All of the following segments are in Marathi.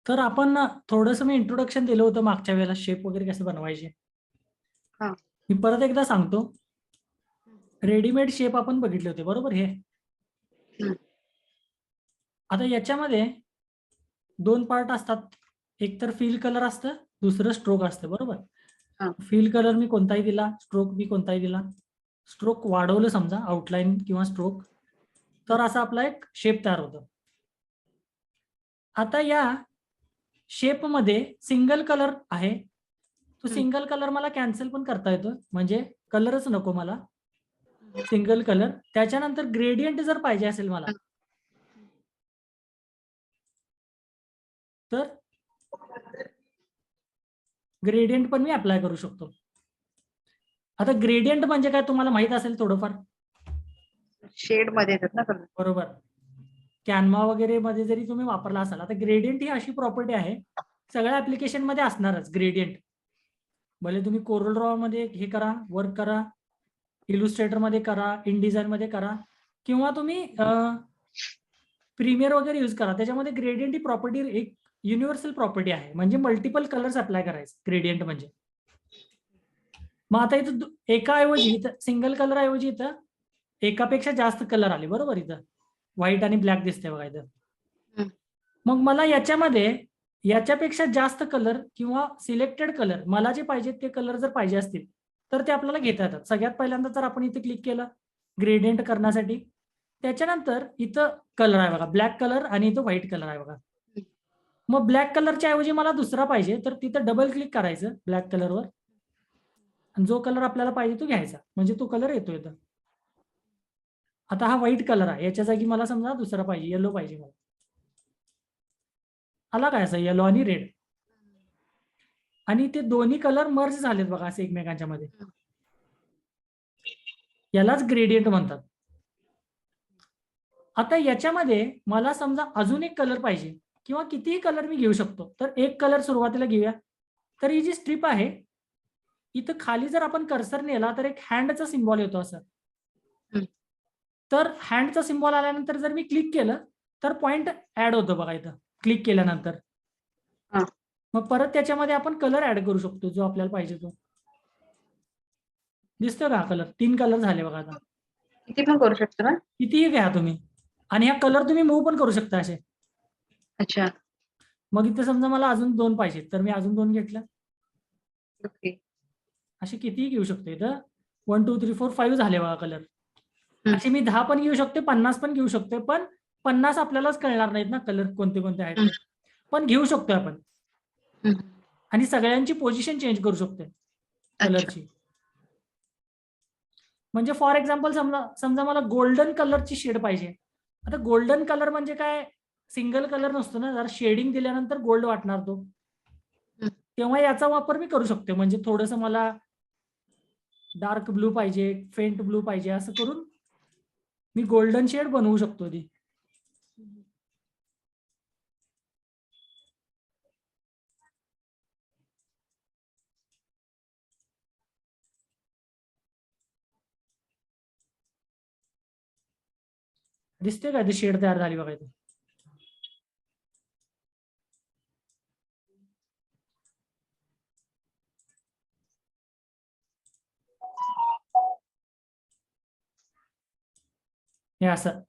तर आपण थोडंसं मी इंट्रोडक्शन दिलं होतं मागच्या वेळेला, शेप वगैरे कसे बनवायचे. हा. मी परत एकदा सांगतो. रेडीमेड शेप आपण बघितले होते, बरोबर. हे आता याच्यामध्ये दोन पार्ट असतात. एक तर फिल कलर असतं, दुसरं स्ट्रोक असतं, बरोबर. हा. फिल कलर मी कोणताही दिला, स्ट्रोक मी कोणताही दिला. स्ट्रोक वाढवलं समजा, आउटलाईन किंवा स्ट्रोक, तर असा आपला एक शेप तयार होतो. आता या शेप मध्ये सिंगल कलर आहे, तो सिंगल कलर मला कॅन्सल पण करता येतो, म्हणजे कलरच नको मला, सिंगल कलर. त्याच्यानंतर ग्रेडियंट जर पाहिजे असेल मला, तर ग्रेडियंट पण मी अप्लाय करू शकतो. आता ग्रेडियंट म्हणजे काय तुम्हाला माहित असेल थोडंफार, शेड मध्ये येतात ना कलर. बरोबर. कॅनवा वगैरे मध्ये जरी तुम्ही वापरला असाल, आता ग्रेडियंट ही अशी प्रॉपर्टी आहे, सगळ्या ऍप्लिकेशन मध्ये असणारच ग्रेडियंट. भले तुम्ही कोरल ड्रॉ मध्ये हे करा, वर्क करा, इलुस्ट्रेटर मध्ये करा, इन डिझाईन मध्ये करा, किंवा तुम्ही प्रीमियर वगैरे यूज करा, त्याच्यामध्ये ग्रेडियंट ही प्रॉपर्टी एक युनिव्हर्सल प्रॉपर्टी आहे, म्हणजे मल्टिपल कलर्स अप्लाय करायचे ग्रेडियंट म्हणजे. मग आता इथं एकाऐवजी, इथं सिंगल कलर ऐवजी इथं एकापेक्षा जास्त कलर आले, बरोबर. इथं व्हाईट आणि ब्लॅक दिसते बघा इथं. मग मला याच्यामध्ये याच्यापेक्षा जास्त कलर किंवा सिलेक्टेड कलर, मला जे पाहिजे ते कलर जर पाहिजे असतील तर ते आपल्याला घेता येतात. सगळ्यात पहिल्यांदा तर आपण इथे क्लिक केलं ग्रेडियंट करण्यासाठी, त्याच्यानंतर इथं कलर आहे बघा, ब्लॅक कलर, आणि इथं व्हाईट कलर आहे बघा. मग ब्लॅक कलरच्या ऐवजी मला दुसरा पाहिजे, तर तिथं डबल क्लिक करायचं ब्लॅक कलरवर, आणि जो कलर आपल्याला पाहिजे तो घ्यायचा, म्हणजे तो कलर येतो इथं. आता हा व्हाईट कलर आहे, याच्या जागी मला समजा दुसरा पाहिजे, येलो पाहिजे मला. आला काय असं येलो आणि रेड, आणि ते दोन्ही कलर मर्ज झालेत बघा असे एकमेकांच्या मध्ये, यालाच ग्रेडियंट म्हणतात. आता याच्यामध्ये मला समजा अजून एक कलर पाहिजे, किंवा कितीही कलर मी घेऊ शकतो. तर एक कलर सुरुवातीला घेऊया. तर ही जी स्ट्रीप आहे, इथं खाली जर आपण कर्सर नेला तर एक हँडचा सिम्बॉल येतो असं. तर हँडचा सिम्बॉल आल्यानंतर जर मी क्लिक केलं तर पॉइंट ऍड होतो बघा इथं, क्लिक केल्यानंतर. मग परत त्याच्यामध्ये आपण कलर ऍड करू शकतो जो आपल्याला पाहिजे तो. दिसतोय का कलर? 3 कलर झाले बघा आता. किती पण करू शकतो ना? कितीही घ्या तुम्ही, आणि हा कलर तुम्ही मूव्ह पण करू शकता असे. अच्छा. मग इथे समजा मला अजून 2 पाहिजेत, तर मी अजून 2 घेतलं. ओके. असे कितीही घेऊ शकतो. इथं 1 2 3 4 5 झाले बघा कलर. असे मी 10 पण घेऊ शकते, 50 पण घेऊ शकते, पण 50 आपल्यालाच कळणार नाहीत ना कलर कोणते कोणते आहेत ते. पण घेऊ शकतो आपण, आणि सगळ्यांची पोझिशन चेंज करू शकतो कलरची. म्हणजे फॉर एक्झाम्पल समजा समजा मला गोल्डन कलरची शेड पाहिजे. आता गोल्डन कलर म्हणजे काय, सिंगल कलर नसतो ना, जरा शेडिंग दिल्यानंतर गोल्ड वाटणार तो. तेव्हा याचा वापर मी करू शकते, म्हणजे थोडंसं मला डार्क ब्लू पाहिजे, फेंट ब्लू पाहिजे, असं करून मी गोल्डन शेड बनवू शकतो ती. दिसते का ती शेड तयार झाली बघा इथे. हे असं,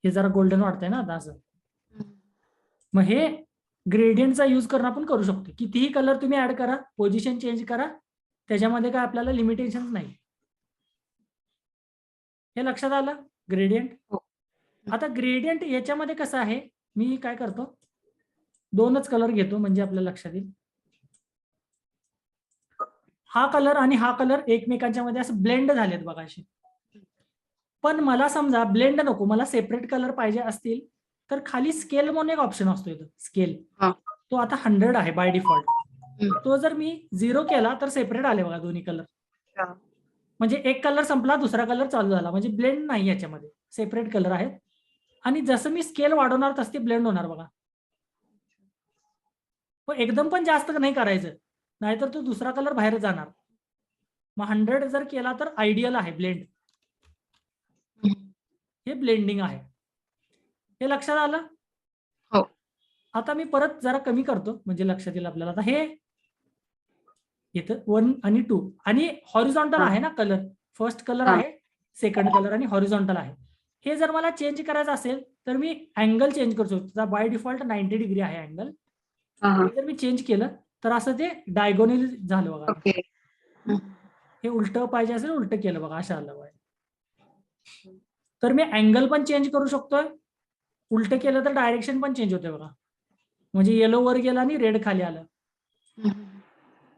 हे जरा गोल्डन वाटतंय ना आता असं. मग हे ग्रेडियंटचा यूज करून आपण करू शकतो. कितीही कलर तुम्ही ऍड करा, पोझिशन चेंज करा, त्याच्यामध्ये काय आपल्याला लिमिटेशन नाही. हे लक्षात आलं ग्रेडियंट. आता ग्रेडियंट याच्यामध्ये कसं आहे, मी काय करतो, 2च कलर घेतो म्हणजे आपल्याला लक्षात येईल. हा कलर आणि हा कलर एकमेकांच्या मध्ये असं ब्लेंड झालेत बघा असे. पण मला समजा ब्लेंड नको, मला सेपरेट कलर पाहिजे असतील, तर खाली स्केल म्हणून एक ऑप्शन असतो इथं, स्केल. तो आता 100 आहे बाय डिफॉल्ट. तो जर मी 0 केला तर सेपरेट आले बघा दोन्ही कलर. म्हणजे एक कलर संपला, दुसरा कलर चालू झाला, म्हणजे ब्लेंड नाही याच्यामध्ये, सेपरेट कलर आहेत. आणि जसं मी स्केल वाढवणार तसं ते ब्लेंड होणार बघा. पण एकदम पण जास्त नाही करायचं, नाहीतर तो दुसरा कलर बाहेर जाणार. मग 100 जर केला तर आयडियल आहे ब्लेंड. हे ब्लेंडिंग आहे. हे लक्षात आलं. आता मी परत जरा कमी करतो म्हणजे लक्षात येईल आपल्याला. आता हे इथं 1 आणि 2 आणि हॉरिझॉन्टल हा. आहे ना कलर. फर्स्ट कलर हा. आहे, सेकंड कलर आणि हॉरिझॉन्टल आहे. हे जर मला चेंज करायचं असेल तर मी अँगल चेंज करू शकतो. बाय डिफॉल्ट 90 डिग्री आहे अँगल. हा. जर मी चेंज केलं तर असं ते डायगोनली झालं बघा. ओके. हे उलट पाहिजे असेल उलट केलं बघा, असं आलं बघा. तर मी अँगल पण चेंज करू शकतोय. उलट केलं तर डायरेक्शन पण चेंज होते बघा. म्हणजे येलो वर गेला आणि रेड खाली आलं.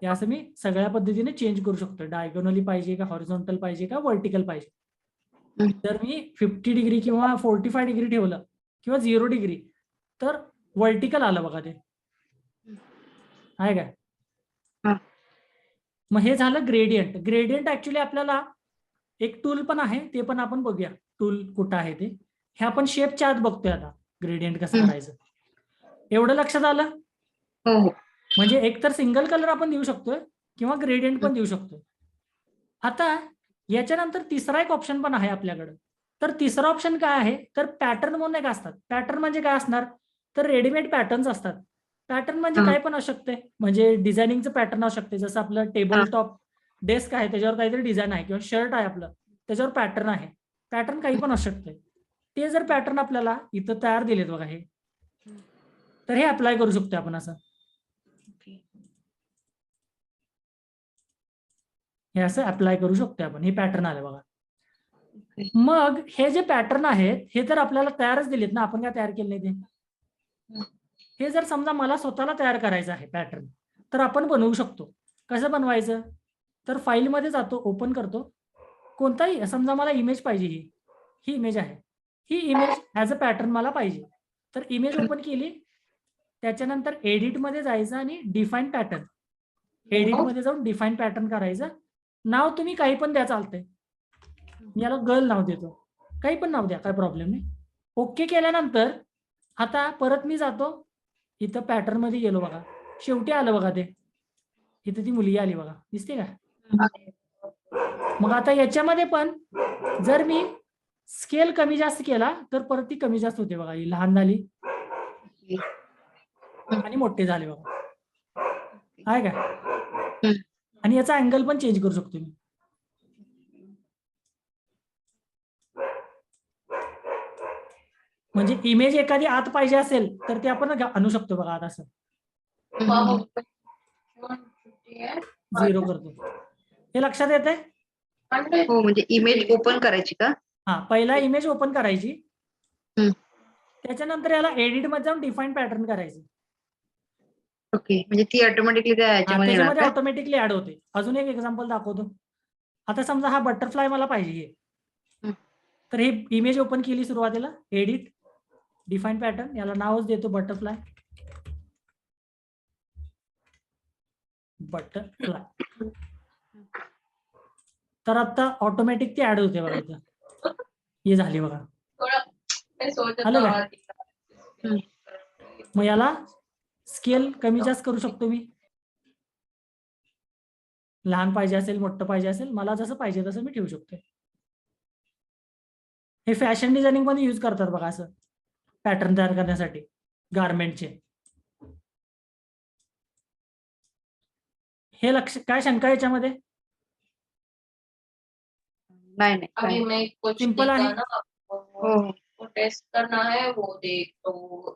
हे असं मी सगळ्या पद्धतीने चेंज करू शकतो. डायगोनली पाहिजे का हॉरिझॉन्टल पाहिजे का व्हर्टिकल पाहिजे. जर मी 50 डिग्री किंवा 45 डिग्री ठेवलं किंवा 0 डिग्री तर व्हर्टिकल आलं बघा ते. आहे काय? हा. मग हे झालं ग्रेडियंट. ग्रेडियंट ऍक्च्युली आपल्याला एक टूल पण आहे, ते पण आपण बघूया. टूल कुठं आहे ते. हे आपण शेपच्या आत बघतोय आता ग्रेडियंट कसं करायचं. एवढं लक्षात आलं? हो हो. म्हणजे एक तर सिंगल कलर आपण देऊ शकतोय किंवा ग्रेडियंट पण देऊ शकतोय. आता याच्यानंतर तिसरा एक ऑप्शन पण आहे आपल्याकडे. तर तिसरा ऑप्शन काय आहे तर पॅटर्न म्हणून एक असतात. पॅटर्न म्हणजे काय असणार तर रेडीमेड पॅटर्न्स असतात. पॅटर्न म्हणजे काय पण असू शकते. म्हणजे डिझायनिंगचं पॅटर्न असू शकते. जसं आपलं टेबल टॉप डेस्क आहे त्याच्यावर काहीतरी डिझाईन आहे किंवा शर्ट आहे आपलं त्याच्यावर पॅटर्न आहे. पॅटर्न काही पण असू शकते. ते जर पॅटर्न आपल्याला इथं तयार दिलेत बघा हे, तर हे अप्लाय करू शकतो आपण असं. हे असं अप्लाय करू शकतो आपण. हे पॅटर्न आले बघा. मग हे जे पॅटर्न आहेत हे तर आपल्याला तयारच दिलेत ना, आपण काय तयार केले नाही ते. हे जर समजा मला स्वतःला तयार करायचं आहे पॅटर्न तर आपण बनवू शकतो. कसं बनवायचं तर फाईलमध्ये जातो, ओपन करतो. कोणताही समजा मला इमेज पाहिजे, ही इमेज आहे. ही इमेज ॲज अ पॅटर्न मला पाहिजे. तर इमेज ओपन केली, त्याच्यानंतर एडिटमध्ये जायचं आणि डिफाईन पॅटर्न. एडिटमध्ये जाऊन डिफाईन पॅटर्न करायचं. नाव तुम्ही काही पण द्या चालतंय. याला गर्ल नाव देतो. काही पण नाव द्या, काय प्रॉब्लेम नाही. ओके केल्यानंतर आता परत मी जातो इथं पॅटर्न मध्ये गेलो बघा. शेवटी आलं बघा ते. इथं ती मुलगी आली बघा, दिसते का? मग आता याच्यामध्ये पण जर मी स्केल कमी जास्त केला तर परत ती कमी जास्त होते बघा. ही लहान झाली आणि मोठे झाले बघा. आहे का? आणि याचा अँगल पण चेंज करू शकतो मी. म्हणजे इमेज एखादी आत पाहिजे असेल तर ते आपण आणू शकतो बघा आता असं. 0 करतो. हे लक्षात येते? हो, म्हणजे इमेज ओपन करायची का? हा, पहिला इमेज ओपन करायची. त्याच्यानंतर याला एडिट मध्ये जाऊन डिफाईन पॅटर्न करायचं. ओके, म्हणजे ती ऑटोमॅटिकली त्याच्यामध्ये येणार त्याच्यामध्ये का? ऑटोमॅटिकली ऍड होते. अजून एक एक्झाम्पल दाखवतो. आता समजा हा बटरफ्लाय मला पाहिजे. तर हे इमेज ओपन केली सुरुवातीला, एडिट डिफाईन पॅटर्न, याला नावच देतो बटरफ्लाय. बटरफ्लाय. तर आता ऑटोमॅटिक ती ऍड होते बघा इथं. हे झाली बघा. आलं का? मग याला स्केल कमी जास्त करू शकतो मी. लहान पाहिजे असेल, मोठं पाहिजे असेल, मला जसं पाहिजे तसं मी ठेवू शकतो. हे फॅशन डिझायनिंग मध्ये यूज करतात बघा असं पॅटर्न तयार करण्यासाठी गारमेंटचे. हे लक्ष काय शंका याच्यामध्ये? नाही. सिंपल आहे. हो. टेस्ट करना है वो देख तो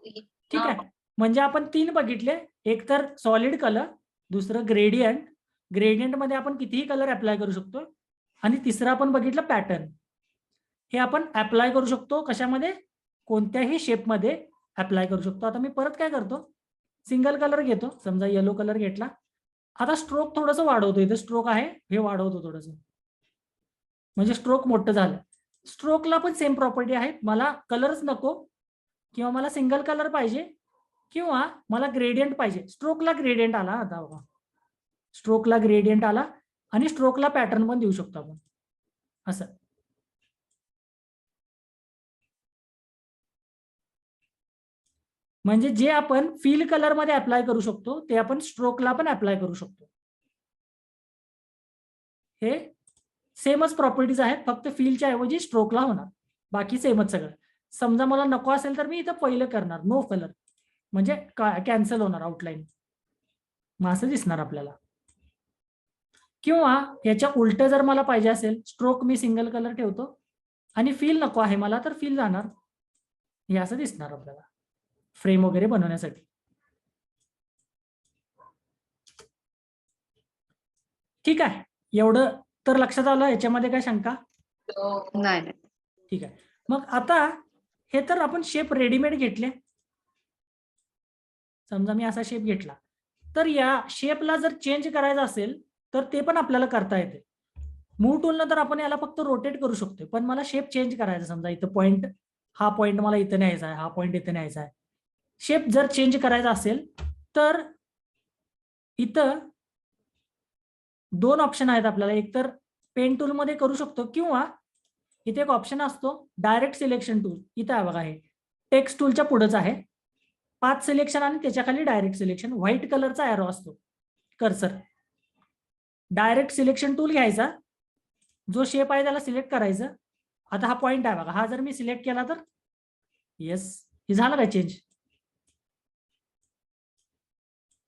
ठीक आहे. म्हणजे आपण 3 बघितले. एक तर सॉलिड कलर, दुसरं ग्रेडियंट. ग्रेडियंट मध्ये आपण कितीही कलर अप्लाय करू शकतो. आणि तिसरं आपण बघितलं पॅटर्न. हे आपण अप्लाय करू शकतो कशामध्ये? कोणत्याही शेपमध्ये अप्लाय करू शकतो. आता मी परत काय करतो, सिंगल कलर घेतो. समजा येलो कलर घेतला. आता स्ट्रोक थोडंसं वाढवतो. इथे स्ट्रोक आहे, हे वाढवतो थोडंसं. म्हणजे स्ट्रोक मोठं झालं. स्ट्रोकला पण सेम प्रॉपर्टी आहे. मला कलरच नको किंवा मला सिंगल कलर पाहिजे किंवा मला ग्रेडियंट पाहिजे. स्ट्रोकला ग्रेडियंट आला आता बघा. स्ट्रोकला ग्रेडियंट आला आणि स्ट्रोकला पॅटर्न पण देऊ शकतो आपण असं. म्हणजे जे आपण फिल कलर मध्ये अप्लाय करू शकतो ते आपण स्ट्रोकला पण अप्लाय करू शकतो. हे सेमच प्रॉपर्टीज आहेत, फक्त फिलच्या ऐवजी स्ट्रोकला होणार. बाकी सेमच सगळं. समजा मला नको असेल तर मी इथं पहिलं करणार नो कलर. म्हणजे कॅन्सल होणार आउटलाईन, मग असं दिसणार आपल्याला. किंवा याच्या उलट जर मला पाहिजे असेल, स्ट्रोक मी सिंगल कलर ठेवतो आणि फील नको आहे मला, तर फील जाणार, हे असं दिसणार आपल्याला फ्रेम वगैरे बनवण्यासाठी. ठीक आहे, एवढं तर लक्षात आलं. याच्यामध्ये काय शंका? नाही नाही. ठीक आहे. मग आता हे तर आपण शेप रेडीमेड घेतले. समजा मी असा शेप घेतला, तर या शेपला जर चेंज करायचं असेल तर ते पण आपल्याला करता येते. मूव्ह टूलनं तर आपण याला फक्त रोटेट करू शकतो, पण मला शेप चेंज करायचा, समजा इथं पॉईंट, हा पॉईंट मला इथं न्यायचा आहे, हा पॉईंट इथं न्यायचा आहे. शेप जर चेंज करायचा असेल तर इथं दोन ऑप्शन आहेत आपल्याला. एक तर पेन टूल मध्ये करू शकतो, किंवा इथे एक ऑप्शन असतो डायरेक्ट सिलेक्शन टूल. इथं आहे बघा, हे टेक्स्ट टूलच्या पुढेच आहे. पाथ सिलेक्शन आणि त्याच्या खाली डायरेक्ट सिलेक्शन, व्हाईट कलरचा एरो असतो कर्सर. डायरेक्ट सिलेक्शन टूल घ्यायचा, जो शेप आहे त्याला सिलेक्ट करायचं. आता हा पॉईंट आहे बघा, हा जर मी सिलेक्ट केला तर येस, हे झालं काय चेंज?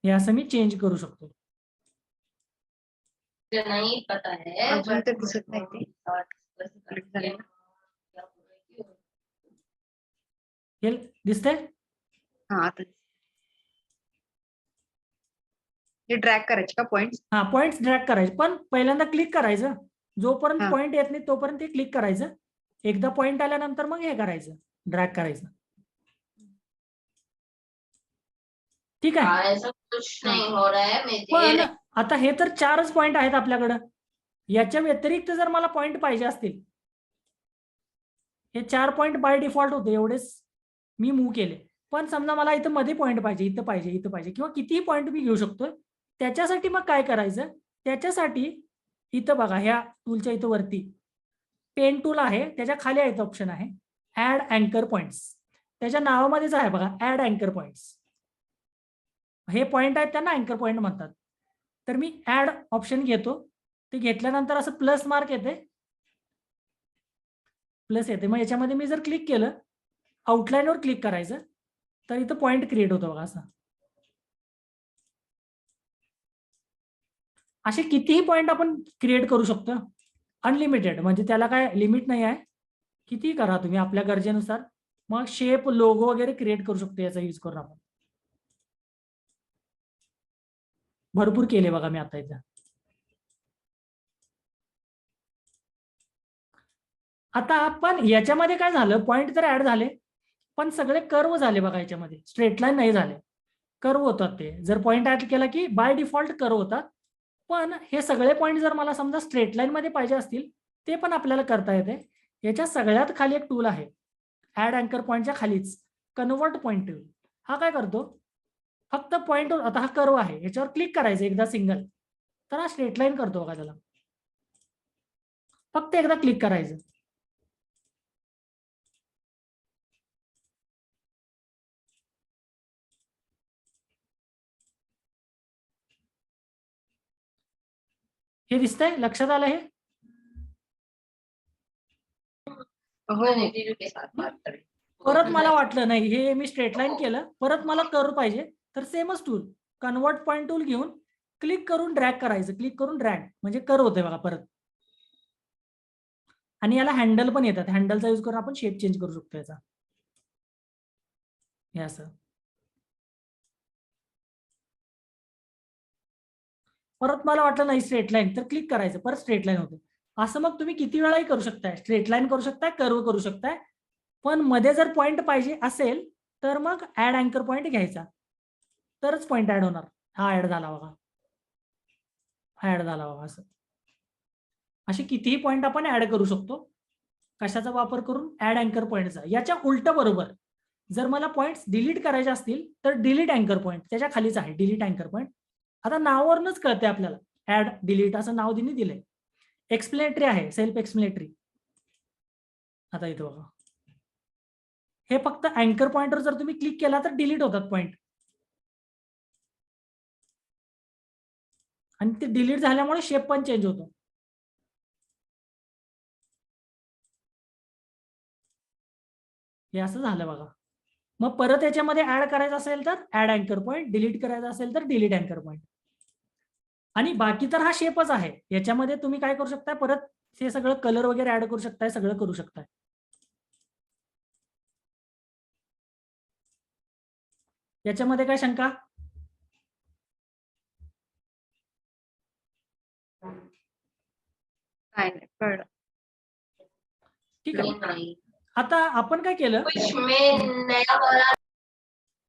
हे असं मी चेंज करू शकतो. नहीं पता है, अजून तर दिसत नाही ते. Click झालं. हे दिसतंय? हा आता हे ड्रॅग करायचे का पॉइंट? हा, पॉइंट ड्रॅग करायचे, पण पहिल्यांदा क्लिक करायचं. जोपर्यंत हा. पॉइंट येत नाही तोपर्यंत ते क्लिक करायचं. एकदा पॉइंट आल्यानंतर मग हे करायचं, ड्रॅग करायचं. ठीक आहे. ऐसा कुछ नहीं हो रहा है, मैं दे पण रही आता हे तर 4च पॉइंट आहेत आपल्याकडं. याच्या व्यतिरिक्त जर मला पॉइंट पाहिजे असतील, हे 4 पॉइंट बाय डिफॉल्ट होते, एवढेच मी मूव्ह केले. पण समजा मला इथं मध्ये पॉइंट पाहिजे, इथं पाहिजे, इथं पाहिजे, किंवा कितीही पॉइंट मी घेऊ शकतोय. त्याच्यासाठी मग काय करायचं? त्याच्यासाठी इथं बघा, ह्या टूलच्या इथं वरती पेन टूल आहे, त्याच्या खाली आहे ऑप्शन आहे ऍड अँकर पॉइंट्स. त्याच्या नावामध्येच आहे बघा, ऍड अँकर पॉइंट्स. हे पॉइंट आहेत त्यांना अँकर पॉइंट म्हणतात. तर मी ऍड ऑप्शन घेतो. ते घेतल्यानंतर असं प्लस मार्क येते, प्लस येते. मग याच्यामध्ये मी जर क्लिक केलं, आउटलाईनवर क्लिक करायचं, तर इथं पॉइंट क्रिएट होतो बघा असं. असे कितीही पॉइंट आपण क्रिएट करू शकतो, अनलिमिटेड, म्हणजे त्याला काय लिमिट नाही आहे. कितीही करा तुम्ही आपल्या गरजेनुसार. मग शेप, लोगो वगैरे क्रिएट करू शकतो याचा यूज करून आपण. भरपूर केले बघा मी आता इथं. आता आपण याच्यामध्ये काय झालं, पॉइंट तर ऍड झाले, पण सगळे कर्व झाले बघा. याच्यामध्ये स्ट्रेट लाईन नाही झाले, कर्व होतात ते. जर पॉइंट ऍड केला की बाय डिफॉल्ट कर्व होतात. पण हे सगळे पॉइंट जर मला समजा स्ट्रेट लाईन मध्ये पाहिजे असतील, ते पण आपल्याला करता येते. याच्या सगळ्यात खाली एक टूल आहे, ऍड अँकर पॉइंटच्या खालीच, कन्वर्ट पॉइंट टूल. हा काय करतो, फक्त पॉइंट, आता हा कर्व आहे, याच्यावर क्लिक करायचं एकदा सिंगल, तर हा स्ट्रेट लाईन करतो बघा. त्याला फक्त एकदा क्लिक करायचं. हे दिसतंय? लक्षात आलं हे? हो मैंने दीदी के साथ बात करी. परत मला वाटलं नाही, हे मी स्ट्रेट लाईन केलं, परत मला कर्व पाहिजे, तर सेमच टूल, कन्वर्ट पॉइंट टूल घेऊन क्लिक करून ड्रॅग करायचं. क्लिक करून ड्रॅग म्हणजे कर्व होते बघा परत. आणि याला हँडल पण येतात, हँडलचा यूज करून आपण शेप चेंज करू शकतो याचा, हे असं. परत मला वाटलं नाही स्ट्रेट लाईन, तर क्लिक करायचं, परत स्ट्रेट लाईन होते. असं मग तुम्ही किती वेळाही करू शकताय, स्ट्रेट लाईन करू शकताय, कर्व करू शकताय. पण मध्ये जर पॉइंट पाहिजे असेल तर मग ऍड अँकर पॉइंट घ्यायचा, तरच पॉइंट ऍड होणार. हा ऍड झाला बघा, हा ऍड झाला बघा. असं असे कितीही पॉइंट आपण ऍड करू शकतो. कशाचा वापर करून? ऍड अँकर पॉइंटचा. याच्या उलट बरोबर, जर मला पॉइंट्स डिलीट करायचे असतील तर डिलीट अँकर पॉइंट त्याच्या खालीच आहे, डिलीट अँकर पॉइंट. आता नावावरूनच कळते आपल्याला, ऍड डिलीट असं नाव त्यांनी दिलंय. एक्सप्लेनेटरी आहे, सेल्फ एक्सप्लेनेटरी. आता इथं बघा, हे फक्त अँकर पॉइंटवर जर तुम्ही क्लिक केला तर डिलीट होतात पॉइंट, आणि ते डिलीट झाल्यामुळे शेप पण चेंज होतो. हे असं झालं बघा. मग परत याच्यामध्ये ऍड करायचं असेल तर ऍड अँकर पॉईंट, डिलीट करायचं असेल तर डिलीट अँकर पॉईंट. आणि बाकी तर हा शेपच आहे. याच्यामध्ये तुम्ही काय करू शकता, परत हे सगळं कलर वगैरे ऍड करू शकताय, सगळं करू शकताय. याच्यामध्ये काय शंका? काय नाही कळलं. ठीक आहे. नहीं आता आपण काय केलं, कुछ में नया वाला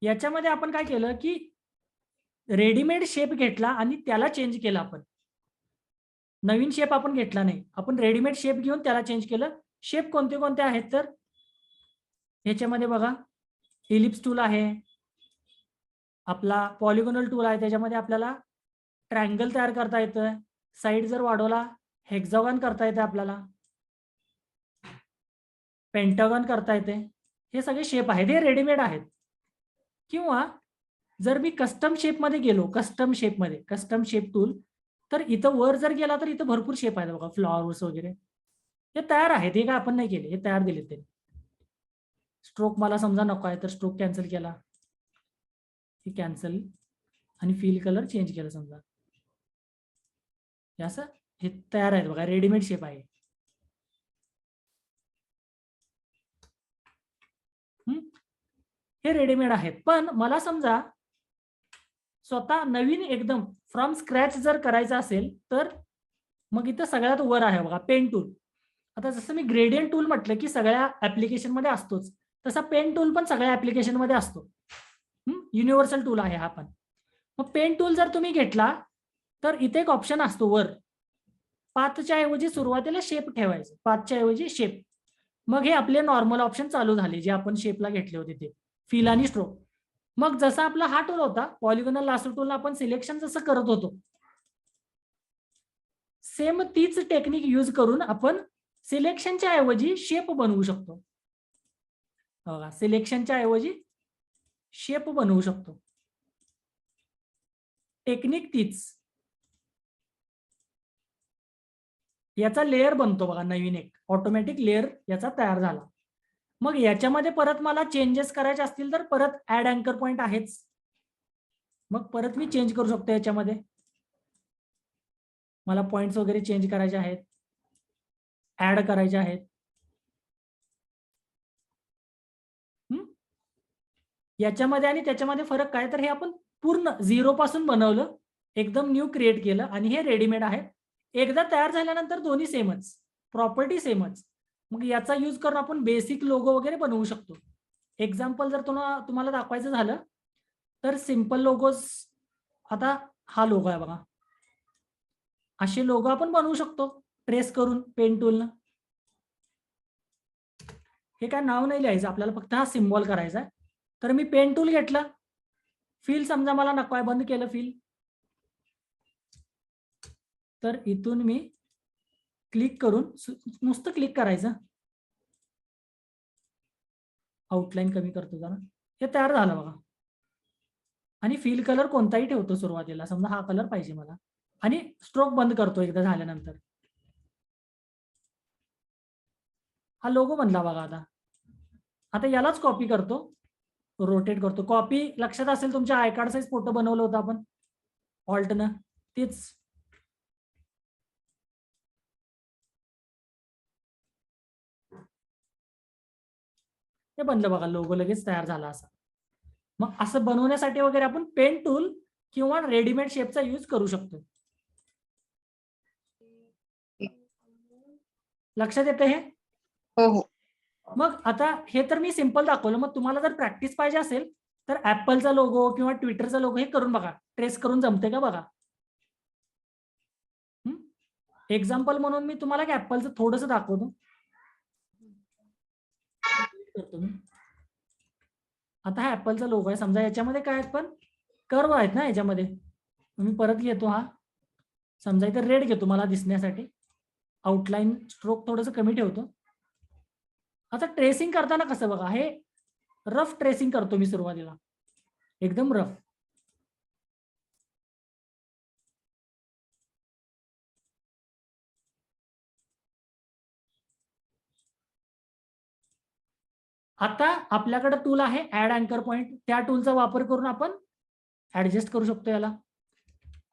याच्यामध्ये आपण काय केलं की रेडीमेड शेप घेतला आणि त्याला चेंज केला. आपण नवीन शेप आपण घेतला नाही, आपण रेडीमेड शेप घेऊन त्याला चेंज केलं. शेप कोणते कोणते आहेत तर ह्याच्यामध्ये बघा, इलिप्स टूल आहे, आपला पॉलिगोनल टूल आहे, त्याच्यामध्ये आपल्याला ट्रायंगल तयार करता येतं, साईड जर वाढवला हेक्झागॉन करता येते, आपल्याला पेंटागॉन करता येते. हे सगळे शेप आहेत, हे रेडीमेड आहेत. किंवा जर मी कस्टम शेपमध्ये गेलो, कस्टम शेप टूल, तर इथं वर जर गेला तर इथं भरपूर शेप आहेत बघा, फ्लॉवर्स वगैरे हे तयार आहेत. हे काय आपण नाही केले, हे तयार दिले ते. स्ट्रोक मला समजा नको आहे तर स्ट्रोक कॅन्सल केला, हे कॅन्सल, आणि फिल कलर चेंज केला समजा, हे असं हे तयार आहेत बघा, रेडीमेड शेप आहे. हे रेडीमेड आहेत. पण मला समजा स्वतः नवीन एकदम फ्रॉम स्क्रॅच जर करायचं असेल तर मग इथं सगळ्यात वर आहे बघा पेन टूल. आता जसं मी ग्रेडियंट टूल म्हटलं की सगळ्या ऍप्लिकेशन मध्ये असतोच, तसा पेन टूल पण सगळ्या ऍप्लिकेशन मध्ये असतो. युनिव्हर्सल टूल आहे हा पण. मग पेन टूल जर तुम्ही घेतला तर इथे एक ऑप्शन असतो वर, पाथच्या ऐवजी सुरुवातीला शेप ठेवायचं, पाथच्या ऐवजी शेप. मग हे आपले नॉर्मल ऑप्शन चालू झाले जे आपण शेपला घेतले होते ते, फिल आणि स्ट्रोक. मग जसा आपला हा टूल होता पॉलिगोनल लासो टूल, आपण सिलेक्शन जसं करत होतो सेम तीच टेक्निक यूज करून आपण सिलेक्शनच्या ऐवजी शेप बनवू शकतो. बघा, सिलेक्शनच्या ऐवजी शेप बनवू शकतो. टेक्निक तीच. याचा लेअर बनतो बघा, नवीन एक ऑटोमॅटिक लेअर याचा तयार झाला. मग याच्यामध्ये परत मला चेंजेस करायचे असतील तर परत ऍड अँकर पॉइंट आहेच, मग परत मी चेंज करू शकतो. याच्यामध्ये मला पॉइंट्स वगैरे चेंज करायचे आहेत, ऍड करायचे आहेत. याच्यामध्ये आणि त्याच्यामध्ये फरक काय, तर हे आपण पूर्ण झिरो पासून बनवलं, एकदम न्यू क्रिएट केलं, आणि हे रेडीमेड आहे. एकदा तयार झाल्यानंतर दोन्ही सेमच, प्रॉपर्टी सेमच. मग याचा यूज करून आपण बेसिक लोगो वगैरे बनवू शकतो. एक्झाम्पल जर तुम्हाला दाखवायचं झालं तर सिंपल लोगोज, आता हा लोगो आहे बघा, असे लोगो आपण बनवू शकतो ट्रेस करून पेन टूलनं. हे काय नाव नाही लिहायचं आपल्याला, फक्त हा सिम्बॉल करायचा आहे. तर मी पेन टूल घेतलं, फिल समजा मला नको आहे, बंद केलं फिल. तर इथून मी क्लिक करून नुसतं क्लिक करायचं, आउटलाईन कमी करतो जरा, हे तयार झालं बघा. आणि फिल कलर कोणताही ठेवतो सुरुवातीला, समजा हा कलर पाहिजे मला, आणि स्ट्रोक बंद करतो एकदा झाल्यानंतर. हा लोगो बनला बघा. आता यालाच कॉपी करतो, रोटेट करतो. कॉपी लक्षात असेल तुमच्या आय कार्ड साईज फोटो बनवलं होतं आपण ऑल्टनं, तेच. हे बनलं बघा, लोगो लगेच तयार झाला असा. मग असं बनवण्यासाठी वगैरे आपण पेन टूल किंवा रेडीमेड शेपचा यूज करू शकतो. लक्षात येतं हे? हो हो. मग आता हे तर मी सिंपल दाखवलं. मग तुम्हाला जर प्रॅक्टिस पाहिजे असेल तर ऍपलचा लोगो किंवा ट्विटरचा लोगो हे करून बघा, ट्रेस करून जमते का बघा. एक्झाम्पल म्हणून मी तुम्हाला ऍपलचं थोडंसं दाखवतो. आता हा ऍपलचा लोगो आहे समजा, याच्यामध्ये काय आहेत पण कर्व आहेत ना याच्यामध्ये. मी परत घेतो हा, समजा इथे रेड घेतो मला दिसण्यासाठी, आउटलाईन स्ट्रोक थोडंसं कमी ठेवतो. आता ट्रेसिंग करताना कसं बघा, हे रफ ट्रेसिंग करतो मी सुरुवातीला, एकदम रफ. आता आपल्याकडे टूल आहे ऍड अँकर पॉइंट, त्या टूलचा वापर करून आपण ऍडजस्ट करू शकतो. याला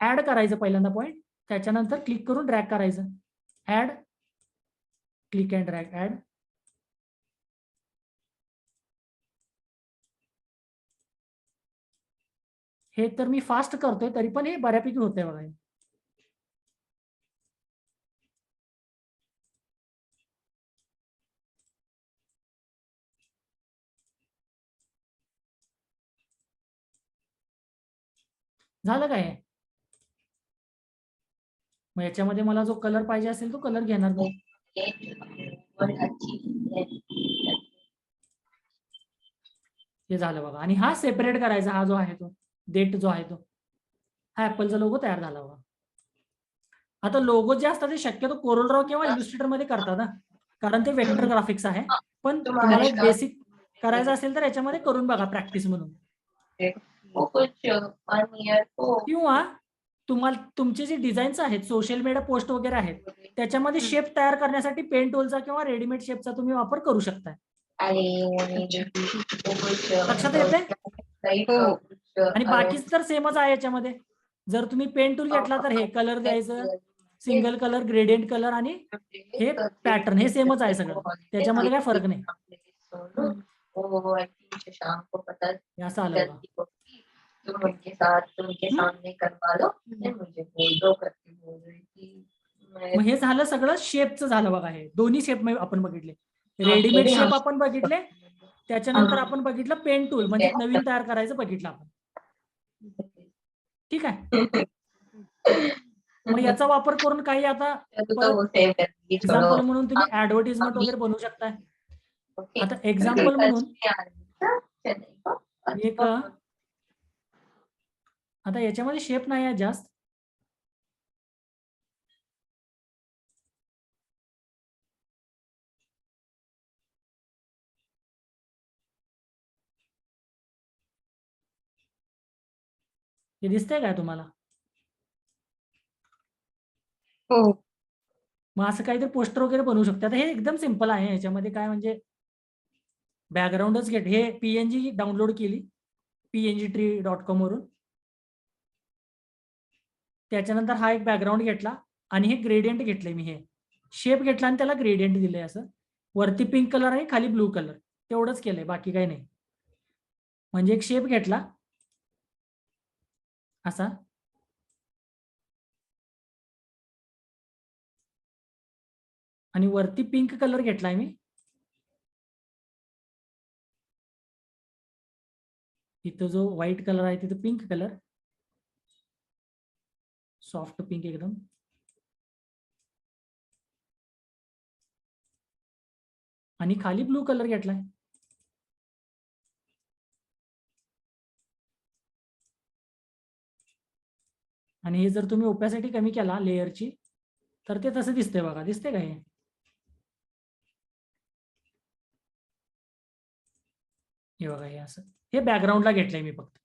ऍड करायचं पहिल्यांदा पॉइंट, त्याच्यानंतर क्लिक करून ड्रॅग करायचं. Add, click and drag, add. हे तर मी फास्ट करतोय तरी पण हे बऱ्यापैकी होतंय बघा. झालं काय? मग याच्यामध्ये मला जो कलर पाहिजे असेल तो कलर घेणार मी. हे झालं बघा. आणि हा सेपरेट करायचा, हा जो आहे तो डेट जो आहे तो, हा ऍपलचा लोगो तयार झाला बघा. आता लोगो जे असतात ते शक्यतो कोरलड्रॉ किंवा इलुस्ट्रेटर मध्ये करतात ना, कारण ते वेक्टर ग्राफिक्स आहे. पण तुम्हाला एक बेसिक करायचं असेल तर याच्यामध्ये करून बघा प्रॅक्टिस म्हणून. किंवा तुम्हाला तुमचे जे डिझाईन्स आहेत, सोशल मीडिया पोस्ट वगैरे आहेत, त्याच्यामध्ये शेप तयार करण्यासाठी पेन टूलचा किंवा रेडीमेड शेपचा तुम्ही वापर करू शकता. लक्षात येते? आणि बाकीच तर सेमच आहे याच्यामध्ये. जर तुम्ही पेन टूल घेतला तर हे कलर द्यायचं, सिंगल कलर, ग्रेडियंट कलर आणि हे पॅटर्न, हे सेमच आहे सगळं. त्याच्यामध्ये काय फरक नाही. हे असं आलं बघा. तुम उनके साथ उनके सामने करवा लो, फिर मुझे बोल दो करके बोल रही थी. मग हे झालं सगळं शेपचं झालं बघा. हे दोन्ही शेप आपण बघितले. रेडीमेड शेप आपण बघितले, त्याच्यानंतर आपण बघितलं पेन टूल म्हणजे नवीन तयार करायचं बघितलं आपण. ठीक आहे. मग याचा वापर करून काही आता एक्झाम्पल म्हणून तुम्ही ऍडव्हर्टिजमेंट वगैरे बनवू शकताय. आता एक्झाम्पल म्हणून एक, आता याच्यामध्ये शेप नाही आहे जास्त. हे दिसतंय काय तुम्हाला? हो. मग असं काहीतरी पोस्टर वगैरे बनवू शकता. आता हे एकदम सिंपल आहे. याच्यामध्ये काय म्हणजे बॅकग्राऊंडच घेत, हे पीएनजी डाउनलोड केली pngtree.com वरून. त्याच्यानंतर हा एक बॅकग्राऊंड घेतला आणि हे ग्रेडियंट घेतलंय मी. हे शेप घेतला आणि त्याला ग्रेडियंट दिलंय. असं वरती पिंक कलर आहे, खाली ब्लू कलर, तेवढंच केलंय, बाकी काही नाही. म्हणजे एक शेप घेतला असा, आणि वरती पिंक कलर घेतलाय मी. इथं जो व्हाईट कलर आहे तिथं पिंक कलर, सॉफ्ट पिंक एकदम. आणि खाली ब्लू कलर घेतलाय. आणि हे जर तुम्ही ओपॅसिटी कमी केला लेअरची तर ते तसं दिसतंय बघा. दिसतंय का हे? हे बघा, हे असं, हे बॅकग्राऊंडला घेतलंय मी फक्त.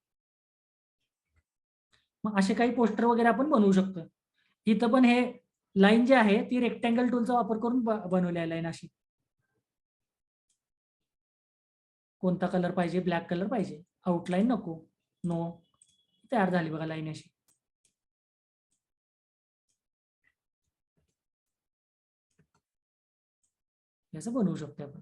मग असे काही पोस्टर वगैरे आपण बनवू शकतो. इथं पण हे लाईन जी आहे ती रेक्टँगल टूलचा वापर करून बनवली आहे लाईन अशी. कोणता कलर पाहिजे? ब्लॅक कलर पाहिजे, आउटलाईन नको, नो. तयार झाली बघा लाईन अशी. असं बनवू शकतो आपण.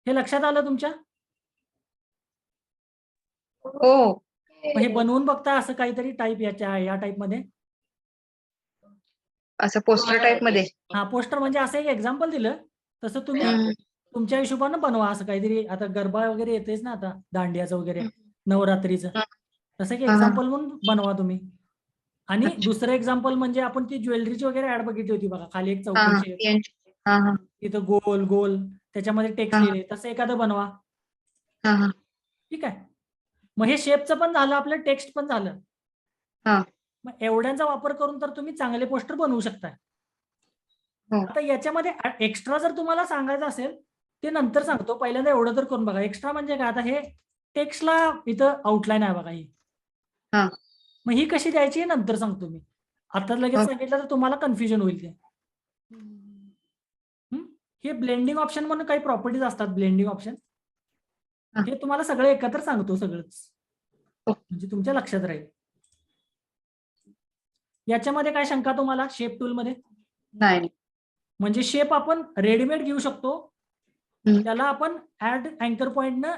हे लक्षात आलं तुमच्या? हो. मग हे बनवून बघता असं काहीतरी टाईप या टाईप मध्ये, असं पोस्टर टाईप मध्ये. हा पोस्टर म्हणजे असं एक एक्झाम्पल दिलं, तसं तुम्ही तुमच्या हिशोबानं बनवा असं काहीतरी. आता गरबा वगैरे येतेच ना, आता दांडियाचं वगैरे, नवरात्रीचं, तसं एक एक्झाम्पल म्हणून बनवा तुम्ही. आणि दुसरं एक्झाम्पल म्हणजे आपण ती ज्वेलरीची वगैरे ऍड बघितली होती बघा, खाली एक चौकोन शेप, तिथं गोल गोल, त्याच्यामध्ये टेक्स्ट लिहिले, तसं एखादं बनवा. ठीक आहे. मग हे शेपचं पण झालं, आपलं टेक्स्ट पण झालं. मग एवढ्यांचा वापर करून तर तुम्ही चांगले पोस्टर बनवू शकताय. आता याच्यामध्ये एक्स्ट्रा जर तुम्हाला सांगायचं असेल ते नंतर सांगतो, पहिल्यांदा एवढं तर करून बघा. एक्स्ट्रा म्हणजे काय, आता हे टेक्स्टला इथं आउटलाईन आहे बघा ही, मग ही कशी द्यायची हे नंतर सांगतो मी. आता लगेच सांगितलं तर तुम्हाला कन्फ्युजन होईल ते. हे ब्लेंडिंग ऑप्शन म्हणून काही प्रॉपर्टीज असतात. ब्लेंडिंग ऑप्शन हा. हे तुम्हाला सगळं एकत्र सांगतो सगळंच, ओके. म्हणजे तुमच्या लक्षात राहील. याच्यामध्ये काय शंका तुम्हाला शेप टूल मध्ये? नाही. म्हणजे शेप आपण रेडीमेड घेऊ शकतो, हम्म. त्याला आपण ऍड अँकर पॉइंटनं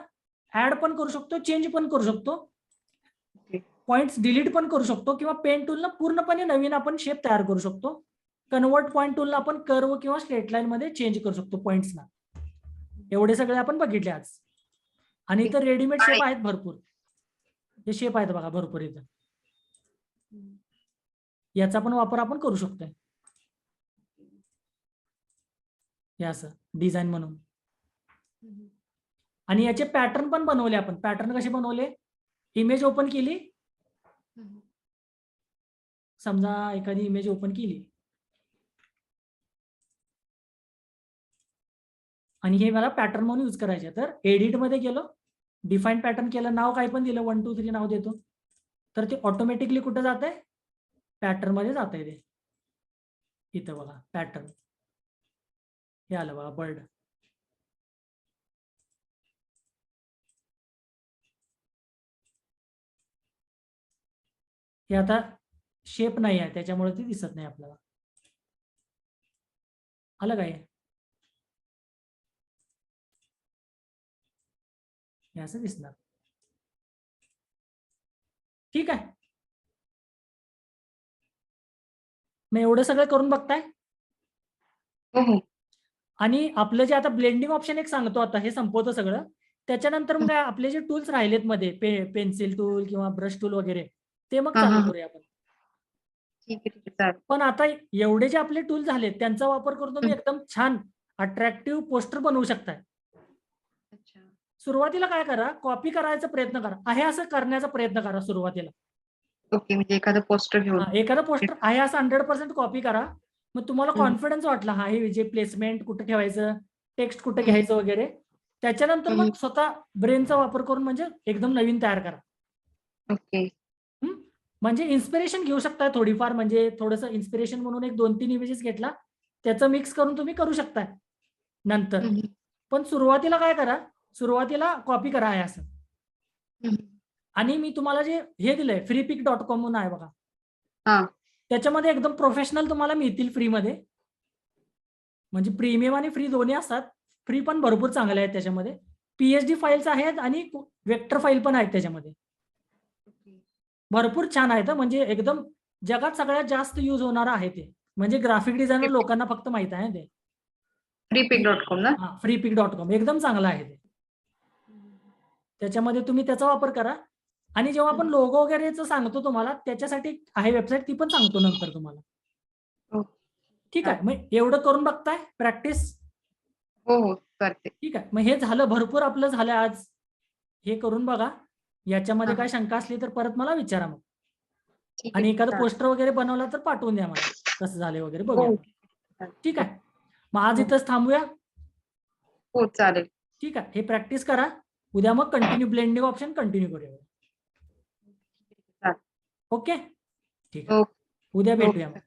ऍड पण करू शकतो, चेंज पण करू शकतो, ओके. पॉइंट्स डिलीट पण करू शकतो, किंवा पेन टूलनं पूर्णपणे नवीन आपण शेप तयार करू शकतो. कन्वर्ट पॉइंट टूलनं आपण कर्व किंवा स्ट्रेट लाईन मध्ये चेंज करू शकतो पॉइंट्सना. एवढे सगळे आपण बघितले आज. आणि इथं रेडीमेड शेप आहेत भरपूर. हे शेप आहेत बघा भरपूर इथं. याचा पण वापर आपण करू शकतोय. हे असं डिझाईन म्हणून. आणि याचे पॅटर्न पण बनवले आपण. पॅटर्न कसे बनवले? इमेज ओपन केली, समजा एखादी इमेज ओपन केली आणि हे मला पॅटर्न म्हणून यूज करायचे, तर एडिट मध्ये गेलो, डिफाईन पॅटर्न केलं, नाव काय पण दिलं, 1 2 3 नाव देतो, तर ते ऑटोमॅटिकली कुठं जात आहे? पॅटर्न मध्ये जात आहे ते. इथं बघा पॅटर्न हे आलं बघा, बर्ड. हे आता शेप नाही आहे त्याच्यामुळे ते दिसत नाही आपल्याला. आलं काय? हे असं दिसणार. ठीक आहे, मग एवढं सगळं करून बघताय. हो. आणि आपलं जे आता ब्लेंडिंग ऑप्शन एक सांगतो, आता हे संपवतं सगळं. त्याच्यानंतर मग काय आपले जे टूल्स राहिलेत मध्ये, पेन्सिल टूल किंवा ब्रश टूल वगैरे, ते मग हा, चालू हा. करूया आपण. ठीक आहे, चालेल. पण आता एवढे जे आपले टूल झालेत त्यांचा वापर करून तुम्ही एकदम छान अट्रॅक्टिव्ह पोस्टर बनवू शकताय. अच्छा. सुरुवातीला काय करा, कॉपी करायचा प्रयत्न करा, आहे असं करण्याचा प्रयत्न करा सुरुवातीला. ओके, म्हणजे एखादं पोस्टर घेऊन. एखादा पोस्टर आहे असं 100% कॉपी करा. मग तुम्हाला कॉन्फिडन्स वाटला, हा हे जे प्लेसमेंट कुठे ठेवायचं, टेक्स्ट कुठे घ्यायचं वगैरे, त्याच्यानंतर मग स्वतः ब्रेनचा वापर करून म्हणजे एकदम नवीन तयार करा. ओके. म्हणजे इन्स्पिरेशन घेऊ शकता थोडीफार, म्हणजे थोडंसं इन्स्पिरेशन म्हणून एक 2-3 इमेजेस घेतला, त्याचं मिक्स करून तुम्ही करू शकताय नंतर. पण सुरुवातीला काय करा, सुरुवातीला कॉपी करा आहे असं. आणि मी तुम्हाला जे हे दिलंय freepik.com म्हणून आहे बघा, हा. त्याच्यामध्ये एकदम प्रोफेशनल तुम्हाला मिळतील फ्रीमध्ये. म्हणजे प्रीमियम आणि फ्री दोन्ही असतात. फ्री पण भरपूर चांगले आहेत त्याच्यामध्ये. पीएचडी फाईल्स आहेत आणि वेक्टर फाईल पण आहेत त्याच्यामध्ये. भरपूर छान आहेत, म्हणजे एकदम जगात सगळ्यात जास्त यूज होणार आहे ते. म्हणजे ग्राफिक डिझायनर लोकांना फक्त माहित आहे ते. freepik.com ना? हा, freepik.com एकदम चांगलं आहे ते. त्याच्यामध्ये तुम्ही त्याचा वापर करा. आणि जेव्हा आपण लोगो वगैरेचं सांगतो तुम्हाला, त्याच्यासाठी आहे वेबसाईट, ती पण सांगतो नंतर तुम्हाला. हो. ठीक आहे, मग एवढं करून बघताय प्रॅक्टिस? हो, करते. ठीक आहे, मग हे झालं, भरपूर आपलं झालं आज. हे करून बघा. याच्यामध्ये हा. काय शंका असली तर परत मला विचारा मग. ठीक आहे, आणि एखादं चालेल. पोस्टर वगैरे बनवला तर पाठवून द्या मला, कसं झाले वगैरे बघूया. हो. ठीक आहे, मग आज इथंच थांबूया. हो, चालेल. ठीक आहे, हे प्रॅक्टिस करा. उद्या मग कंटिन्यू ब्लेंडिंग ऑप्शन कंटिन्यू करूया. चालेल. ओके, ठीक आहे, ओके. उद्या भेटूया मग.